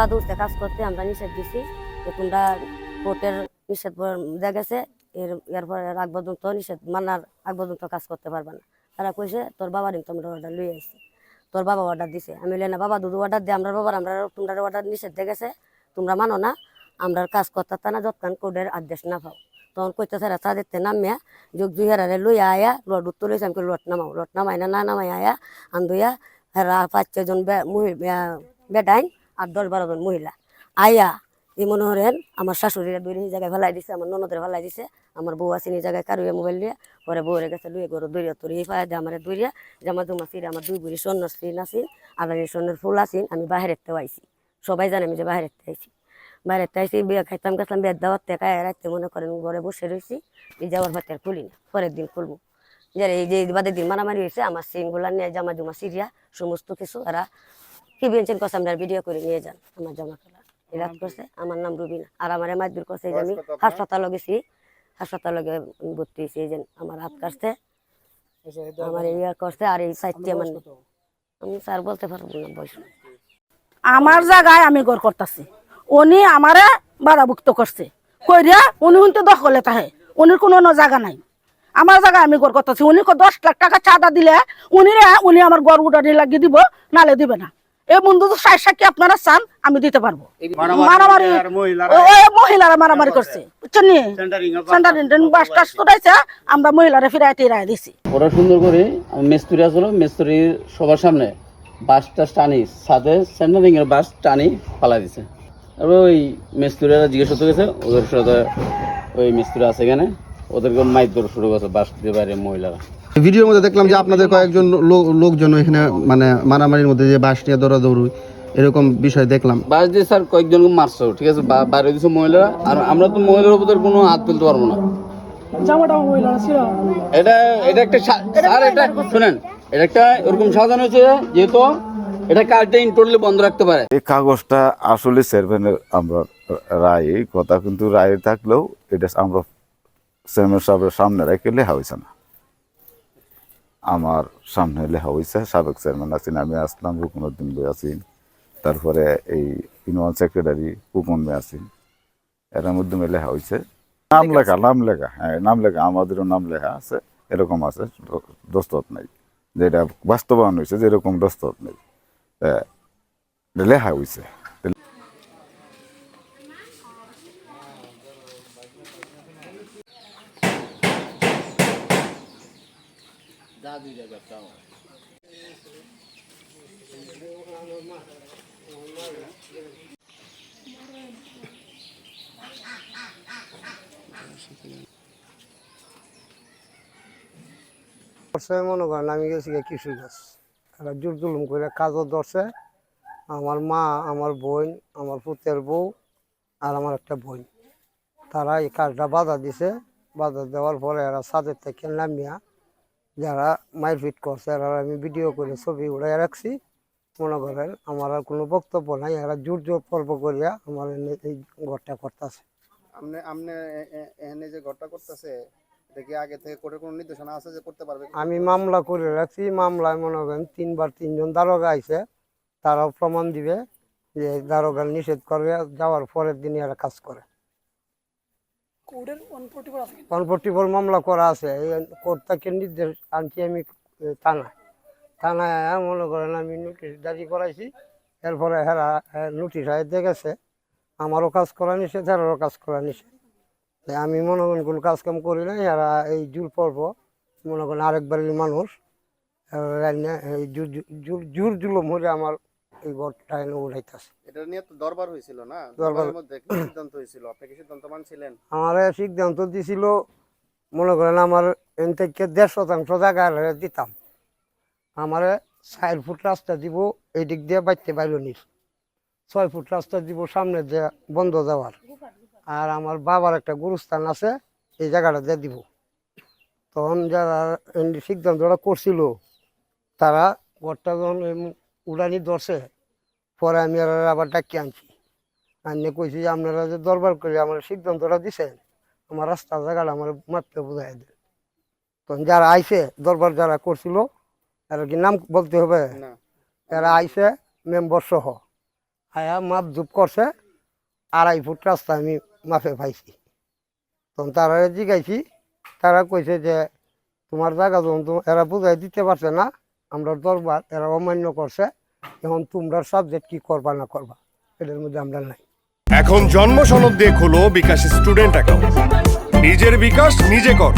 চাঁদ উঠতে কাজ করতে আমরা নিষেধ দিছি যে তোমরা কোর্টের নিষেধ দেয়া গেছে এরপরে আগ পর্যন্ত নিষেধ মানার আগ পর্যন্ত কাজ করতে পারবে না। তারা কইছে তোর বাবার তোমরা অর্ডার লই আইছি, তোর বাবা অর্ডার দিছে। আমি বলি না বাবা দুধ অর্ডার দিয়ে আমরা বাবার আমরা তোমরা অর্ডার নিষেধ দিয়ে গেছে, তোমরা মানো না, আমরা কাজ করতে না যতক্ষণ কোর্টের আদেশ না পাও। তখন কইতেছে চা দেখতে নামিয়া যোগ দুই হারে লইয়া আয়া লট উত্তর লইছে আমি লট নামাও, লট নামাই না নামাই আয়া আন্দুয়া হেরা 5-6 জন বেডাইন আর 10-12 জন মহিলা আয়া এই মনে করেন আমার শাশুড়িরা দুই জায়গায় ফেলাই দিছে, আমার ননদের ফেলাই দিছে, আমার বউ আছে এই জায়গায় কারুয়ে মোবাইল দিয়ে পরে বউরে গেছে লুয়ে গরু দৌড়িয়া তোর এই ফায়া দিয়ে আমার দৌড়িয়া জামা জমা ফিরে আমার 2 বুড়ি স্বর্ণর সিন আসিন আর স্বর্ণের ফুল আসিন। আমি বাহিরের থেকে আইছি, সবাই জানে আমি যে বাহিরের থেকে আইছি। বাইরের থেকে আইসি বিয়ে খাইতাম গেছিলাম, বিয়ের দাওয়াত থেকে রাখতে মনে করেন ঘরে বসে রয়েছি, এই যাওয়ার ভাতের খুলি না, পরের দিন খুলবো। যে এই যে বাদের দিন মারামারি হয়েছে আমার সিনগুলা নিয়ে জামা জমা সিরিয়া সমস্ত কিছু এরা কি বেঞ্চেন করছে আমরা ভিডিও করে নিয়ে যান আমার জামা কালা ইলাজ করছে। আমার নাম রুবিনা। আর আমার মাইদুর করছে যে আমি হাসপাতালে গেছি, হাসপাতালে ভর্তি হয়েছি, এই যে আমার হাত কাটছে, আমার ইয়া করছে। আর এই সাইডটি আমার আমি স্যার বলতে পারবো না বয়স। আমার জায়গায় আমি গড় করতেছি, উনি আমারে বাধাভুক্ত করছে কইরা উনি কিন্তু দখলে তাহে, উনির কোনো জায়গা নাই। আমার জায়গায় আমি গড় করতেছি, উনি 10 লাখ টাকা চাঁদা দিলে উনি আমার গড় উঠানি লাগিয়ে দিব, নালে দিবে না। এই বন্ধু তো সাক্ষী আপনারা চান আমি দিতে পারবো। মারামারি মহিলারা মারামারি করছে বুঝছেন নি, সেন্টারিং বাস টাস উঠাইছে, আমরা মহিলারা ফিরাই টিরাই দিছি। ওরা সুন্দর করে মিস্ত্রি আসলো, মিস্ত্রির সবার সামনে বাসটা টানি সাথে সেন্টারিং এর বাস টানি পালাই দিছে। তারপর ওই মিস্ত্রিরা জিজ্ঞেস করতে গেছে, ওদের সাথে ওই মিস্ত্রি আছে এখানে, ওদেরকে মাইক ধরে শুরু করছে বাস দিয়ে বাইরে মহিলারা। ভিডিওর মধ্যে দেখলাম যে আপনাদের কয়েকজন লোকজন এখানে মানে মারামারির মধ্যে যে বাস নিয়ে দৌড়াদৌড়ি এরকম বিষয় দেখলাম। বাস দিয়ে স্যার কয়েকজনকে মারছে, ঠিক আছে, বাইরে দিচ্ছে মহিলারা। আর আমরা তো মহিলার উপর কোনো হাত তুলতে পারবো না। এটা একটা স্যার, এটা শুনেন, এটা একটা এরকম সাজানো হয়েছে যেহেতু এটা কাজটা ইনটোটালি বন্ধ রাখতে পারে। এই কাগজটা আসলে চেয়ারম্যানের আমরা রায় কথা, কিন্তু রায় থাকলেও এটা আমরা চেয়ারম্যান সাহেবের সামনে রেখে লেখা হয়েছে না, আমার সামনে লেখা হয়েছে। সাবেক চেয়ারম্যান আছেন, আমি আসলাম, রুকনুদ্দিন ভাই আছেন, তারপরে এই ইউনিয়ন সেক্রেটারি কুপন ভাই আছেন, এর মাধ্যমে লেখা হয়েছে। নাম লেখা হ্যাঁ নাম লেখা, আমাদেরও নাম লেখা আছে, এরকম আছে, দস্তখত নাই। যেটা বাস্তবায়ন হয়েছে যেরকম দস্তখত নেই, লেখা হয়েছে। মনে করেন আমি গেছি কিশোরগঞ্জ, এরা জোর জুলুম করে কাজও ধরছে। আমার মা, আমার বোন, আমার পুতের বউ আর আমার একটা বোন, তারা এই কাজটা বাধা দিছে। বাধা দেওয়ার পরে এরা ছাদের থেকে নামিয়া যারা মারপিট করছে এরা আমি ভিডিও করে ছবি উড়াই রাখছি। মনে করেন আমার আর কোনো বক্তব্য নাই, এরা জোর পর্ব করিয়া আমার এই ঘরটা করতেছে। যে ঘরটা করতেছে এটা কি আগে থেকে কোর্টের কোনো নির্দেশনা আছে যে করতে পারবে? আমি মামলা করে রাখছি, মামলায় মনে করেন 3বার 3জন দারোগা আইছে, তারাও প্রমাণ দিবে যে দারোগা নিষেধ করে যাওয়ার পরের দিনই এরা কাজ করে। 144 মামলা করা আছে, এই কোর্ট থেকে নির্দেশ আনছি আমি থানায় মনে করেন আমি নোটিশ জারি করাইছি। এরপরে হেরা নোটিশ আইতে গেছে, আমারও কাজ করা নিষেধ, হেরারও কাজ করা নিষেধ। আমি মনে করেন কোনো কাজ কাম করি না, এরা এই জুল পর্ব মনে করেন আরেকবারের মানুষ এই জোর জুলুম হলে আমার এই ঘরটা এনে উঠাইতেছে। এটা নিয়ে তো দরবার হয়েছিল না, দরবারের মধ্যে কি সিদ্ধান্ত হয়েছিল? আপনি কি সিদ্ধান্ত মানছিলেন? আমার সিদ্ধান্ত দিছিল মনে করেন আমার এন থেকে 1.5% জায়গা দিতাম, আমার 4 ফুট রাস্তা দিব এই দিক দিয়ে বাইতে বাইর নিস, 6 ফুট রাস্তা দিব সামনে দিয়ে বন্ধ যাওয়ার, আর আমার বাবার একটা গুরুস্থান আছে এই জায়গাটা দিয়ে দিব। তখন যারা সিদ্ধান্তটা করছিল তারা ঘরটা যখন উড়ানি ধরছে, পরে আমি আবার ডাকি আনছি, আনিয়ে কইছি যে আপনারা যে দরবার করে আমার সিদ্ধান্তটা দিছেন, আমার রাস্তা জায়গাটা আমার মাত্র বোঝাই দেন। তখন যারা আইছে দরবার যারা করছিল এরা কি নাম বলতে হবে, এরা আইছে মেম্বার সহ, আয়া মাপ জুপ করছে 2.5 ফুট রাস্তা আমি মাপে পাইছি। তখন তারা জিগাইছি, তারা কইছে যে তোমার জায়গা যখন এরা বুঝাই দিতে পারছে না, আমরা দরবার এরা অমান্য করছে, এখন তোমরা সাবজেক্ট কি করবা না করবা এটার মধ্যে আমরা নাই। এখন জন্ম সনদ দিয়ে খোলো বিকাশ স্টুডেন্ট অ্যাকাউন্ট। নিজের বিকাশ নিজে কর।